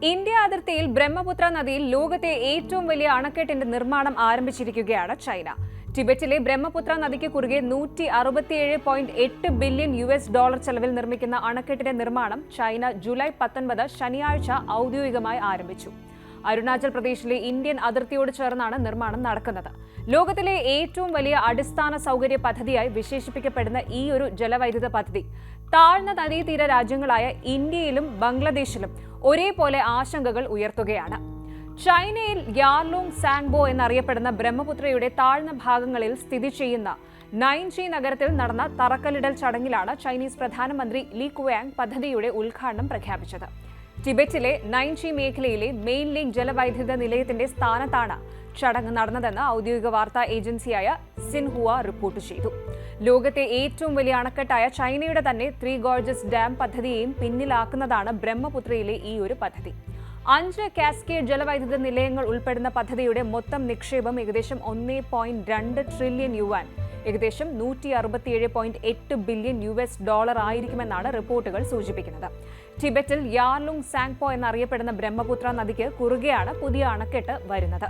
India അതിർത്തിയിൽ ബ്രഹ്മപുത്ര നദിയിൽ ലോകത്തെ ഏറ്റവും വലിയ അണക്കെട്ടിന്റെ നിർമ്മാണം ആരംഭിച്ചിരിക്കുകയാണ് ചൈന. ടിബറ്റിലെ ബ്രഹ്മപുത്ര നദിക്ക് കുറുകെ $167.8 ബില്യൺ ചെലവിൽ നിർമ്മിക്കുന്ന അണക്കെട്ടിന്റെ നിർമ്മാണം ചൈന ജൂലൈ 19 ശനിയാഴ്ച ഔദ്യോഗികമായി ആരംഭിച്ചു. അരുണാചൽ പ്രദേശിലെ ഇന്ത്യൻ അതിർത്തിയോട് ചേർന്നാണ് നിർമ്മാണം നടക്കുന്നത്. ലോകത്തിലെ ഏറ്റവും വലിയ അടിസ്ഥാന സൗകര്യ പദ്ധതിയായി വിശേഷിപ്പിക്കപ്പെടുന്ന ഈ ഒരു ജലവൈദ്യുത പദ്ധതി താഴ്ന്ന നദീതീര രാജ്യങ്ങളായ ഇന്ത്യയിലും ബംഗ്ലാദേശിലും ഒരേപോലെ ആശങ്കകൾ ഉയർത്തുകയാണ്. ചൈനയിൽ യാർലൂങ് സാങ്ബോ എന്നറിയപ്പെടുന്ന ബ്രഹ്മപുത്രയുടെ താഴ്ന്ന ഭാഗങ്ങളിൽ സ്ഥിതി ചെയ്യുന്ന നൈൻചി നഗരത്തിൽ നടന്ന തറക്കല്ലിടൽ ചടങ്ങിലാണ് ചൈനീസ് പ്രധാനമന്ത്രി ലീ കുവാങ് പദ്ധതിയുടെ ഉദ്ഘാടനം പ്രഖ്യാപിച്ചത്. ടിബറ്റിലെ നൈൻചി മേഖലയിലെ മെയിൻ ലിങ്ക് ജലവൈദ്യുത നിലയത്തിന്റെ സ്ഥാനത്താണ് ചടങ്ങ് നടന്നതെന്ന് ഔദ്യോഗിക വാർത്താ ഏജൻസിയായ സിൻഹുവ റിപ്പോർട്ട് ചെയ്തു. ലോകത്തെ ഏറ്റവും വലിയ അണക്കെട്ടായ ചൈനയുടെ തന്നെ ത്രീ ഗോർജസ് ഡാം പദ്ധതിയെയും പിന്നിലാക്കുന്നതാണ് ബ്രഹ്മപുത്രയിലെ ഈ ഒരു പദ്ധതി. 5 കാസ്കേഡ് ജലവൈദ്യുത നിലയങ്ങൾ ഉൾപ്പെടുന്ന പദ്ധതിയുടെ മൊത്തം നിക്ഷേപം ഏകദേശം 1.2 ട്രില്യൺ യുവാൻ, ഏകദേശം $167.8 ബില്യൺ ആയിരിക്കുമെന്നാണ് റിപ്പോർട്ടുകൾ സൂചിപ്പിക്കുന്നത്. ടിബറ്റിൽ യാർലൂങ് സാങ്പോ എന്നറിയപ്പെടുന്ന ബ്രഹ്മപുത്ര നദിക്ക് കുറുകെയാണ് പുതിയ അണക്കെട്ട് വരുന്നത്.